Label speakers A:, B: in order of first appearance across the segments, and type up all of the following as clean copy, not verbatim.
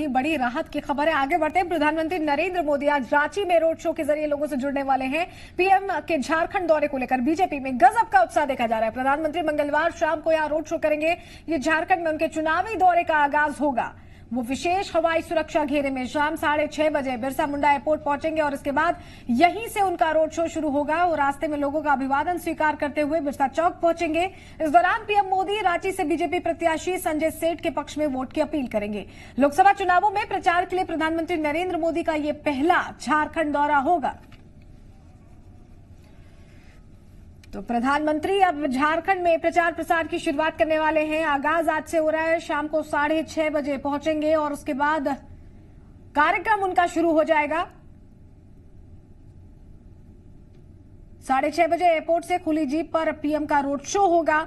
A: ही बड़ी राहत की खबर है। आगे बढ़ते हैं। प्रधानमंत्री नरेंद्र मोदी आज रांची में रोड शो के जरिए लोगों से जुड़ने वाले हैं। पीएम के झारखंड दौरे को लेकर बीजेपी में गजब का उत्साह देखा जा रहा है। प्रधानमंत्री मंगलवार शाम को यहां रोड शो करेंगे। ये झारखंड में उनके चुनावी दौरे का आगाज होगा। वो विशेष हवाई सुरक्षा घेरे में शाम 6:30 बजे बिरसा मुंडा एयरपोर्ट पहुंचेंगे और इसके बाद यहीं से उनका रोड शो शुरू होगा। वो रास्ते में लोगों का अभिवादन स्वीकार करते हुए बिरसा चौक पहुंचेंगे। इस दौरान पीएम मोदी रांची से बीजेपी प्रत्याशी संजय सेठ के पक्ष में वोट की अपील करेंगे। लोकसभा चुनावों में प्रचार के लिए प्रधानमंत्री नरेंद्र मोदी का ये पहला झारखंड दौरा होगा। तो प्रधानमंत्री अब झारखंड में प्रचार प्रसार की शुरुआत करने वाले हैं। आगाज आज से हो रहा है। शाम को 6:30 बजे पहुंचेंगे और उसके बाद कार्यक्रम उनका शुरू हो जाएगा। 6:30 बजे एयरपोर्ट से खुली जीप पर पीएम का रोड शो होगा।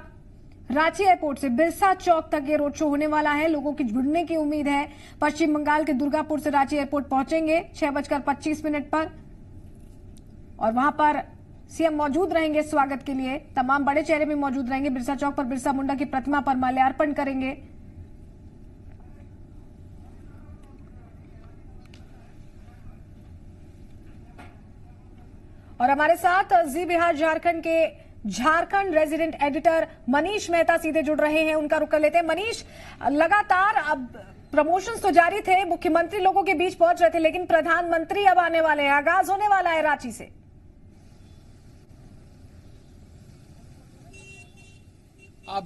A: रांची एयरपोर्ट से बिरसा चौक तक ये रोड शो होने वाला है। लोगों की जुड़ने की उम्मीद है। पश्चिम बंगाल के दुर्गापुर से रांची एयरपोर्ट पहुंचेंगे 6:25 पर और वहां पर सीएम मौजूद रहेंगे स्वागत के लिए। तमाम बड़े चेहरे भी मौजूद रहेंगे। बिरसा चौक पर बिरसा मुंडा की प्रतिमा पर माल्यार्पण करेंगे। और हमारे साथ जी बिहार झारखंड के झारखंड रेजिडेंट एडिटर मनीष मेहता सीधे जुड़ रहे हैं। उनका रुख कर लेते हैं। मनीष, लगातार अब प्रमोशंस तो जारी थे, मुख्यमंत्री लोगों के बीच पहुंच रहे थे, लेकिन प्रधानमंत्री अब आने वाले हैं। आगाज होने वाला है रांची से।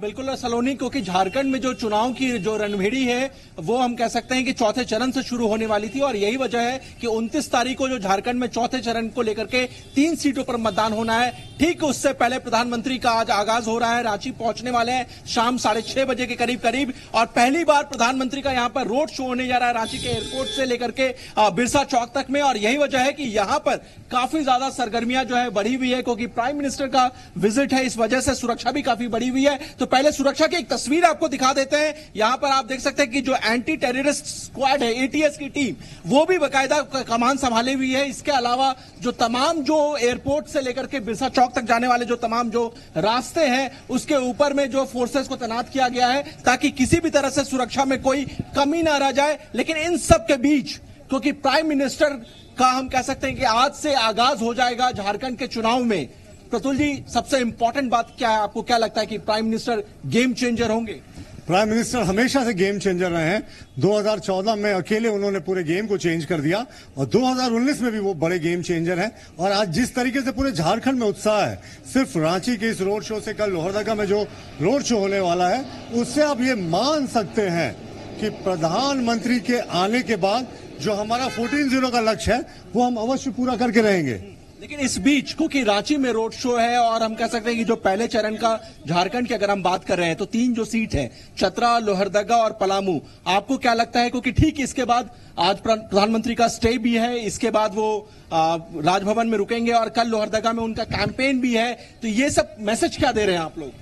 B: बिल्कुल सलोनी, क्योंकि झारखंड में जो चुनाव की जो रणभेड़ी है वो हम कह सकते हैं कि चौथे चरण से शुरू होने वाली थी और यही वजह है कि 29 तारीख को जो झारखंड में चौथे चरण को लेकर के 3 सीटों पर मतदान होना है, ठीक उससे पहले प्रधानमंत्री का आज आगाज हो रहा है। रांची पहुंचने वाले हैं शाम 6:30 बजे के करीब और पहली बार प्रधानमंत्री का यहां पर रोड शो होने जा रहा है रांची के एयरपोर्ट से लेकर के बिरसा चौक तक में। और यही वजह है कि यहां पर काफी ज्यादा सरगर्मियां जो है बढ़ी हुई है, क्योंकि प्राइम मिनिस्टर का विजिट है। इस वजह से सुरक्षा भी काफी बढ़ी हुई है। तो पहले सुरक्षा की एक तस्वीर आपको दिखा देते हैं। यहां पर आप देख सकते हैं कि जो एंटी टेररिस्ट स्क्वाड है, एटीएस की टीम, वो भी बाकायदा कमान संभाली हुई है। इसके अलावा जो तमाम जो एयरपोर्ट से लेकर के बिरसा चौक तक जाने वाले जो तमाम जो रास्ते हैं, उसके ऊपर में जो फोर्सेस को तैनात किया गया है ताकि किसी भी तरह से सुरक्षा में कोई कमी ना रह जाए। लेकिन इन सब के बीच, क्योंकि प्राइम मिनिस्टर का हम कह सकते हैं कि आज से आगाज हो जाएगा झारखंड के चुनाव में। प्रतुल जी, सबसे इंपॉर्टेंट बात क्या है? आपको क्या लगता है कि प्राइम मिनिस्टर गेम चेंजर होंगे?
C: प्राइम मिनिस्टर हमेशा से गेम चेंजर रहे हैं। 2014 में अकेले उन्होंने पूरे गेम को चेंज कर दिया और 2019 में भी वो बड़े गेम चेंजर हैं। और आज जिस तरीके से पूरे झारखंड में उत्साह है, सिर्फ रांची के इस रोड शो से कल लोहरदगा में जो रोड शो होने वाला है, उससे आप ये मान सकते हैं कि प्रधानमंत्री के आने के बाद जो हमारा 14-0 का लक्ष्य है वो हम अवश्य पूरा करके रहेंगे।
B: लेकिन इस बीच, क्योंकि रांची में रोड शो है और हम कह सकते हैं कि जो पहले चरण का झारखंड की अगर हम बात कर रहे हैं तो 3 जो सीट है, चतरा, लोहरदगा और पलामू, आपको क्या लगता है? क्योंकि ठीक इसके बाद आज प्रधानमंत्री का स्टे भी है, इसके बाद वो राजभवन में रुकेंगे और कल लोहरदगा में उनका कैंपेन भी है। तो ये सब मैसेज क्या दे रहे हैं आप लोग?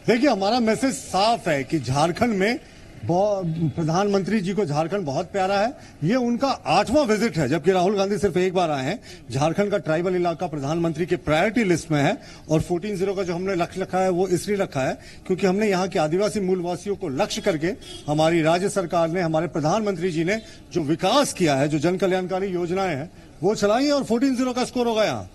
C: देखिए, हमारा मैसेज साफ है कि झारखंड में प्रधानमंत्री जी को झारखंड बहुत प्यारा है। ये उनका 8वां विजिट है, जबकि राहुल गांधी सिर्फ एक बार आए हैं। झारखंड का ट्राइबल इलाका प्रधानमंत्री के प्रायोरिटी लिस्ट में है और 14-0 का जो हमने लक्ष्य रखा है वो इसलिए रखा है क्योंकि हमने यहाँ के आदिवासी मूलवासियों को लक्ष्य करके हमारी राज्य सरकार ने, हमारे प्रधानमंत्री जी ने जो विकास किया है, जो जन कल्याणकारी योजनाएं हैं वो चलाई है और 14-0 का स्कोर होगा। यहाँ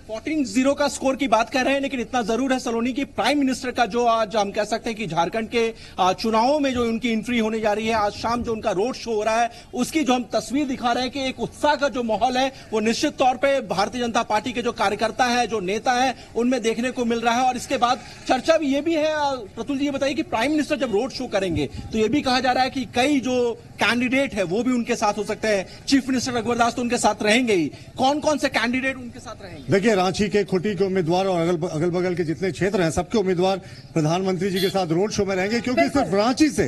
B: 14-0 का स्कोर की बात कर रहे हैं, लेकिन इतना जरूर है सलोनी की प्राइम मिनिस्टर का जो आज हम कह सकते हैं कि झारखंड के चुनावों में जो उनकी एंट्री होने जा रही है, आज शाम जो उनका रोड शो हो रहा है, उसकी जो हम तस्वीर दिखा रहे हैं कि एक उत्साह का जो माहौल है वो निश्चित तौर पे भारतीय जनता पार्टी के जो कार्यकर्ता है, जो नेता है, उनमें देखने को मिल रहा है। और इसके बाद चर्चा भी ये भी है, प्रतुल जी ये बताइए कि प्राइम मिनिस्टर जब रोड शो करेंगे तो ये भी कहा जा रहा है कि कई जो कैंडिडेट है वो भी उनके साथ हो सकते हैं। चीफ मिनिस्टर रघुवर दास तो उनके साथ रहेंगे ही। कौन कौन से कैंडिडेट उनके साथ रहेंगे?
C: देखिए, रांची के, खुटी के उम्मीदवार और अगल बगल के जितने क्षेत्र हैं, सबके उम्मीदवार प्रधानमंत्री जी के साथ रोड शो में रहेंगे, क्योंकि सिर्फ रांची से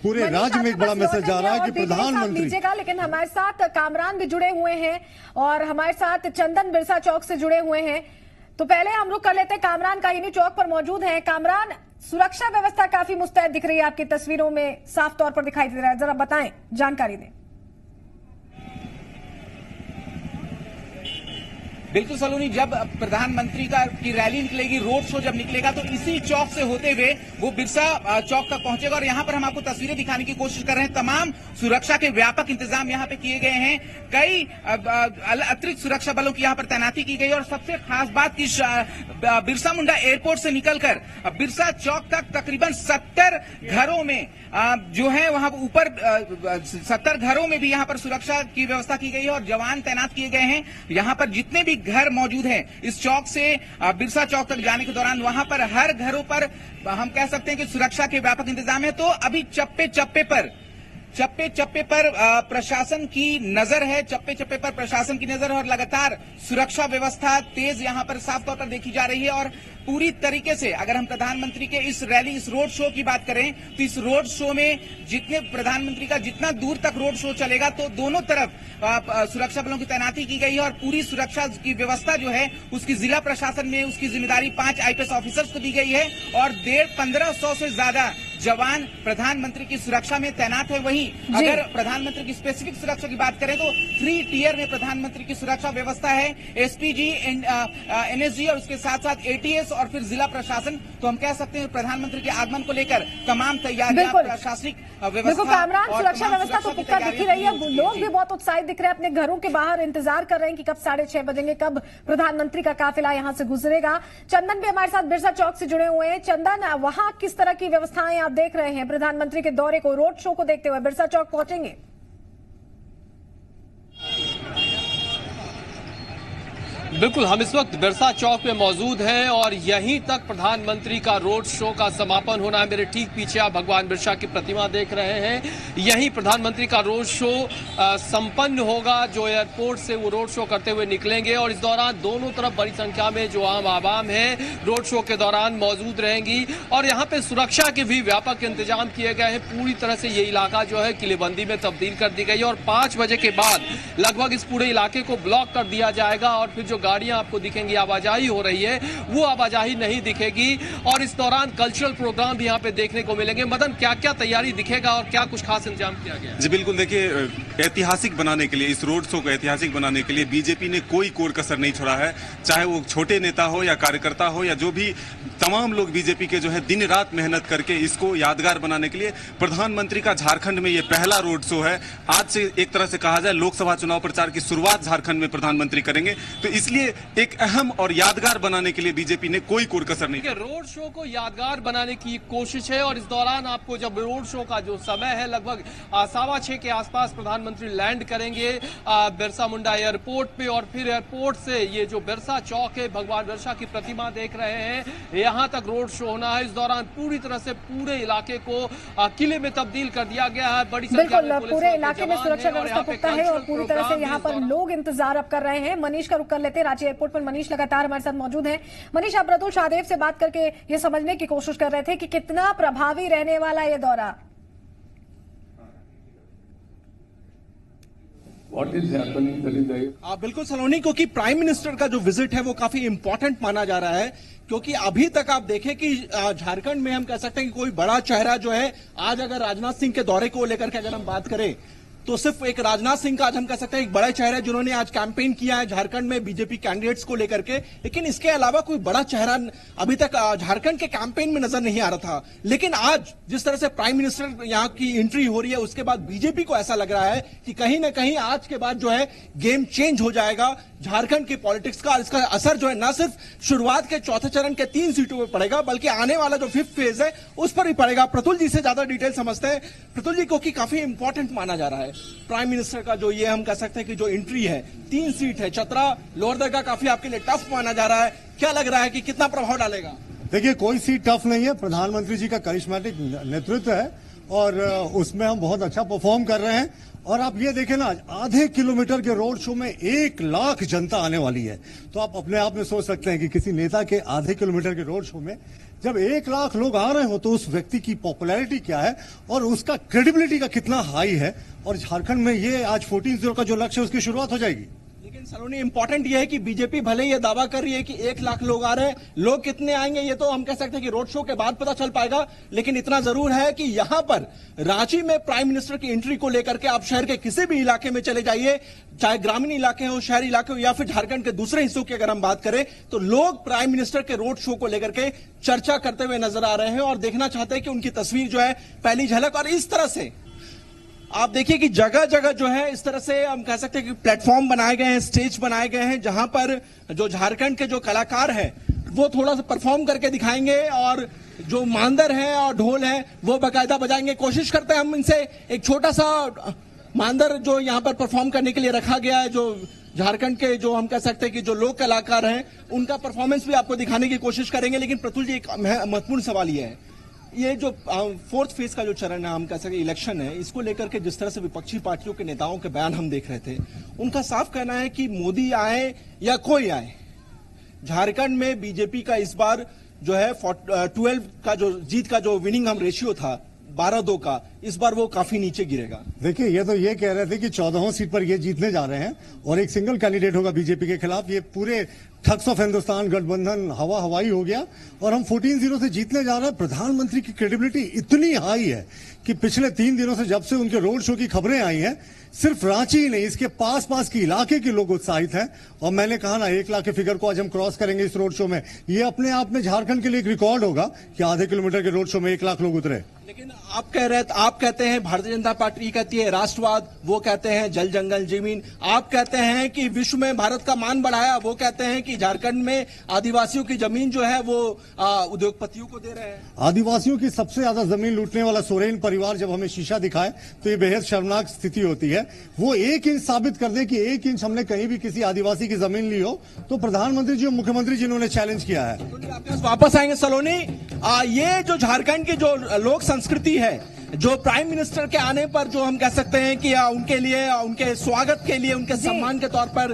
C: पूरे राज्य में एक बड़ा मैसेज जा रहा है कि प्रधानमंत्री।
A: लेकिन हमारे साथ कामरान भी जुड़े हुए हैं और हमारे साथ चंदन बिरसा चौक से जुड़े हुए हैं। तो पहले हम रुक कर लेते हैं कामरान का, इन्हीं चौक पर मौजूद है। कामरान, सुरक्षा व्यवस्था काफी मुस्तैद दिख रही है, आपकी तस्वीरों में साफ तौर पर दिखाई दे रहा है, जरा बताएं, जानकारी दें।
D: बिल्कुल सलोनी, जब प्रधानमंत्री की रैली निकलेगी, रोड शो जब निकलेगा तो इसी चौक से होते हुए वो बिरसा चौक तक पहुंचेगा। और यहाँ पर हम आपको तस्वीरें दिखाने की कोशिश कर रहे हैं। तमाम सुरक्षा के व्यापक इंतजाम यहाँ पे किए गए हैं। कई अतिरिक्त सुरक्षा बलों की यहाँ पर तैनाती की गई। और सबसे खास बात की बिरसा मुंडा एयरपोर्ट से निकलकर बिरसा चौक तक तकरीबन 70 घरों में जो है वहां ऊपर 70 घरों में भी यहाँ पर सुरक्षा की व्यवस्था की गई है और जवान तैनात किए गए हैं। यहाँ पर जितने भी घर मौजूद हैं इस चौक से बिरसा चौक तक जाने के दौरान वहां पर हर घरों पर हम कह सकते हैं कि सुरक्षा के व्यापक इंतजाम है। तो अभी चप्पे चप्पे पर प्रशासन की नजर है, चप्पे चप्पे पर प्रशासन की नजर है और लगातार सुरक्षा व्यवस्था तेज यहां पर साफ तौर पर देखी जा रही है। और पूरी तरीके से अगर हम प्रधानमंत्री के इस रैली, इस रोड शो की बात करें तो इस रोड शो में जितने प्रधानमंत्री का जितना दूर तक रोड शो चलेगा तो दोनों तरफ सुरक्षा बलों की तैनाती की गई है। और पूरी सुरक्षा की व्यवस्था जो है उसकी जिला प्रशासन में उसकी जिम्मेदारी 5 आईपीएस ऑफिसर्स को दी गई है और 1500 से ज्यादा जवान प्रधानमंत्री की सुरक्षा में तैनात है। वहीं अगर प्रधानमंत्री की स्पेसिफिक सुरक्षा की बात करें तो 3 टियर में प्रधानमंत्री की सुरक्षा व्यवस्था है, एसपीजी, एनएसजी और उसके साथ साथ एटीएस और फिर जिला प्रशासन। तो हम कह सकते हैं प्रधानमंत्री के आगमन को लेकर तमाम तैयारियां, प्रशासनिक व्यवस्था,
A: कामरान, सुरक्षा व्यवस्था तो पुख्ता दिख रही है। लोग भी बहुत उत्साहित दिख रहे हैं, अपने घरों के बाहर इंतजार कर रहे हैं कि कब 6:30 बजेंगे, कब प्रधानमंत्री का काफिला यहां से गुजरेगा। चंदन भी हमारे साथ बिरसा चौक से जुड़े हुए हैं। चंदन, वहां किस तरह की व्यवस्थाएं आप देख रहे हैं प्रधानमंत्री के दौरे को, रोड शो को देखते हुए बिरसा चौक पहुंचेंगे?
E: बिल्कुल, हम इस वक्त बिरसा चौक में मौजूद हैं और यहीं तक प्रधानमंत्री का रोड शो का समापन होना है। मेरे ठीक पीछे आप भगवान बिरसा की प्रतिमा देख रहे हैं। यहीं प्रधानमंत्री का रोड शो संपन्न होगा। जो एयरपोर्ट से वो रोड शो करते हुए निकलेंगे और इस दौरान दोनों तरफ बड़ी संख्या में जो आम आवाम है रोड शो के दौरान मौजूद रहेंगी। और यहाँ पे सुरक्षा के भी व्यापक इंतजाम किए गए हैं। पूरी तरह से ये इलाका जो है किलेबंदी में तब्दील कर दी गई है और 5 बजे के बाद लगभग इस पूरे इलाके को ब्लॉक कर दिया जाएगा और फिर जो गाड़ियां आपको दिखेंगी, आवाजाही हो रही है, वो आवाजाही नहीं दिखेगी। और इस दौरान कल्चरल प्रोग्राम भी यहाँ पे देखने को मिलेंगे। मदन, क्या क्या तैयारी दिखेगा और क्या कुछ खास इंतजाम किया गया?
F: जी बिल्कुल, देखिए, ऐतिहासिक बनाने के लिए, इस रोड शो को ऐतिहासिक बनाने के लिए बीजेपी ने कोई कोर कसर नहीं छोड़ा है। चाहे वो छोटे नेता हो या कार्यकर्ता हो या जो भी, तमाम लोग बीजेपी के जो है दिन रात मेहनत करके इसको यादगार बनाने के लिए। प्रधानमंत्री का झारखंड में ये पहला रोड शो है। आज से एक तरह से कहा जाए लोकसभा चुनाव प्रचार की शुरुआत झारखंड में प्रधानमंत्री करेंगे, तो इसलिए एक अहम और यादगार बनाने के लिए बीजेपी ने कोई कोर कसर नहीं।
E: रोड शो को यादगार बनाने की कोशिश है और इस दौरान आपको जब रोड शो का जो समय है लगभग 6:15 के आसपास प्रधानमंत्री लैंड करेंगे बिरसा मुंडा एयरपोर्ट पे और फिर एयरपोर्ट से ये जो बिरसा चौक है, भगवान बिरसा की प्रतिमा देख रहे हैं, यहां तक रोड शो होना है। इस दौरान पूरी तरह से पूरे इलाके को किले में तब्दील कर दिया गया है। बड़ी संख्या में
A: पूरे इलाके में सुरक्षा व्यवस्था पुख्ता है और पूरी तरह से यहाँ पर लोग इंतजार अब कर रहे हैं। मनीष का रुख कर लेते हैं रांची एयरपोर्ट पर। मनीष लगातार हमारे साथ मौजूद हैं। मनीष, आप रतुल शाहदेव से बात करके ये समझने की कोशिश कर रहे थे कि कितना प्रभावी रहने वाला ये दौरा।
B: बिल्कुल सलोनी, क्योंकि प्राइम मिनिस्टर का जो विजिट है वो काफी इंपॉर्टेंट माना जा रहा है। क्योंकि अभी तक आप देखें कि झारखंड में हम कह सकते हैं कि कोई बड़ा चेहरा जो है, आज अगर राजनाथ सिंह के दौरे को लेकर के अगर हम बात करें तो सिर्फ एक राजनाथ सिंह का आज हम कह सकते हैं एक बड़ा चेहरा जिन्होंने आज कैंपेन किया है झारखंड में बीजेपी कैंडिडेट्स को लेकर के। लेकिन इसके अलावा कोई बड़ा चेहरा अभी तक झारखंड के कैंपेन में नजर नहीं आ रहा था। लेकिन आज जिस तरह से प्राइम मिनिस्टर यहाँ की एंट्री हो रही है, उसके बाद बीजेपी को ऐसा लग रहा है कि कहीं ना कहीं आज के बाद जो है गेम चेंज हो जाएगा झारखंड की पॉलिटिक्स का। इसका असर जो है न सिर्फ शुरुआत के चौथे चरण के 3 सीटों पर पड़ेगा, बल्कि आने वाला जो 5th फेज है उस पर भी पड़ेगा। प्रतुल जी से ज्यादा डिटेल समझते हैं। प्रतुल जी, क्योंकि काफी इंपॉर्टेंट माना जा रहा है प्राइम मिनिस्टर का जो ये हम कह सकते हैं कि जो एंट्री है, 3 सीट है, चतरा लोहरदगा काफी आपके लिए टफ माना जा रहा है। क्या लग रहा है कि कितना प्रभाव डालेगा?
C: देखिए, कोई सीट टफ नहीं है। प्रधानमंत्री जी का करिश्मेटिक नेतृत्व है और उसमें हम बहुत अच्छा परफॉर्म कर रहे हैं। और आप ये देखें ना, आधे किलोमीटर के रोड शो में 1 लाख जनता आने वाली है। तो आप अपने आप में सोच सकते हैं कि किसी नेता के आधे किलोमीटर के रोड शो में जब 1 लाख लोग आ रहे हो तो उस व्यक्ति की पॉपुलैरिटी क्या है और उसका क्रेडिबिलिटी का कितना हाई है। और झारखंड में ये आज 14-0 का जो लक्ष्य है उसकी शुरुआत हो जाएगी।
B: लेकिन सलोनी इंपॉर्टेंट ये है कि बीजेपी भले ये दावा कर रही है कि 1 लाख लोग आ रहे हैं, लोग कितने आएंगे ये तो हम कह सकते हैं कि रोड शो के बाद पता चल पाएगा, लेकिन इतना जरूर है कि यहां पर रांची में प्राइम मिनिस्टर की एंट्री को लेकर के आप शहर के किसी भी इलाके में चले जाइए, चाहे ग्रामीण इलाके हो, शहरी इलाके हो या फिर झारखंड के दूसरे हिस्सों की अगर हम बात करें, तो लोग प्राइम मिनिस्टर के रोड शो को लेकर के चर्चा करते हुए नजर आ रहे हैं और देखना चाहते हैं कि उनकी तस्वीर जो है पहली झलक। और इस तरह से आप देखिए कि जगह जगह जो है इस तरह से हम कह सकते हैं कि प्लेटफॉर्म बनाए गए हैं, स्टेज बनाए गए हैं, जहां पर जो झारखंड के जो कलाकार हैं वो थोड़ा सा परफॉर्म करके दिखाएंगे और जो मांदर है और ढोल है वो बाकायदा बजाएंगे। कोशिश करते हैं हम इनसे एक छोटा सा मांदर जो यहाँ पर परफॉर्म करने के लिए रखा गया है, जो झारखंड के जो हम कह सकते हैं कि जो लोक कलाकार हैं उनका परफॉर्मेंस भी आपको दिखाने की कोशिश करेंगे। लेकिन प्रतुल जी, एक महत्वपूर्ण सवाल यह है, ये जो 4th फेज का जो चरण है, हम कह सकते इलेक्शन है, इसको लेकर के जिस तरह से विपक्षी पार्टियों के नेताओं के बयान हम देख रहे थे, उनका साफ कहना है कि मोदी आए या कोई आए, झारखंड में बीजेपी का इस बार जो है 12 का जो जीत का जो विनिंग हम रेशियो था 12-2 का, इस बार वो काफी नीचे गिरेगा।
C: देखिए, ये तो ये कह रहे थे कि 14वीं सीट पर ये जीतने जा रहे हैं और एक सिंगल कैंडिडेट होगा बीजेपी के खिलाफ। ये पूरे ठग्स ऑफ हिंदुस्तान गठबंधन हवाई हो गया और हम 14-0 से जीतने जा रहे हैं। प्रधानमंत्री की क्रेडिबिलिटी इतनी हाई है कि पिछले 3 दिनों से जब से उनके रोड शो की खबरें आई हैं, सिर्फ रांची ही नहीं, इसके पास के इलाके के लोग उत्साहित हैं। और मैंने कहा ना, 1 लाख के फिगर को आज हम क्रॉस करेंगे इस रोड शो में। ये अपने आप में झारखंड के लिए एक रिकॉर्ड होगा कि आधे किलोमीटर के रोड शो में 1 लाख लोग उतरे।
B: लेकिन आप कहते हैं, भारतीय जनता पार्टी कहती है राष्ट्रवाद, वो कहते हैं जल जंगल जमीन, आप कहते हैं कि विश्व में भारत का मान बढ़ाया, वो कहते हैं कि झारखंड में आदिवासियों की जमीन जो है वो उद्योगपतियों को दे रहे हैं।
C: आदिवासियों की सबसे ज्यादा जमीन लूटने वाला सोरेन परिवार जब हमें शीशा दिखाए तो ये बेहद शर्मनाक स्थिति होती है। वो 1 इंच साबित कर दे कि 1 इंच हमने कहीं भी किसी आदिवासी की जमीन ली हो, तो प्रधानमंत्री जी और मुख्यमंत्री जी ने चैलेंज किया है।
B: आपके पास वापस आएंगे सलोनी। ये जो झारखंड की जो लोक संस्कृति है, जो प्राइम मिनिस्टर के आने पर जो हम कह सकते हैं कि उनके लिए, उनके स्वागत के लिए, उनके सम्मान के तौर पर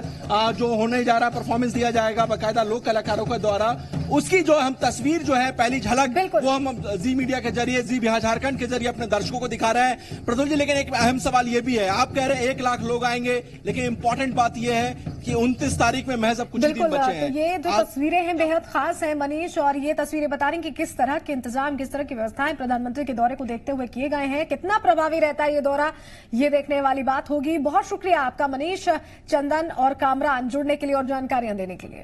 B: जो होने जा रहा परफॉर्मेंस दिया जाएगा बाकायदा लोक कलाकारों के द्वारा, उसकी जो हम तस्वीर जो है पहली झलक वो हम जी मीडिया के जरिए, जी बिहार झारखंड के जरिए अपने दर्शकों को दिखा रहे हैं। प्रतुल जी, लेकिन एक अहम सवाल ये भी है, आप कह रहे हैं 1 लाख लोग आएंगे, लेकिन इंपॉर्टेंट बात यह है कि 29 तारीख में महज अब कुछ दिन बचे हैं।
A: तो ये जो तस्वीरें हैं बेहद खास है मनीष, और ये तस्वीरें बता रही कि किस तरह के इंतजाम, किस तरह की व्यवस्थाएं प्रधानमंत्री के दौरे को देखते हुए किए गए हैं। कितना प्रभावी रहता है ये दौरा, ये देखने वाली बात होगी। बहुत शुक्रिया आपका मनीष, चंदन और कामरान जुड़ने के लिए और जानकारियां देने के लिए।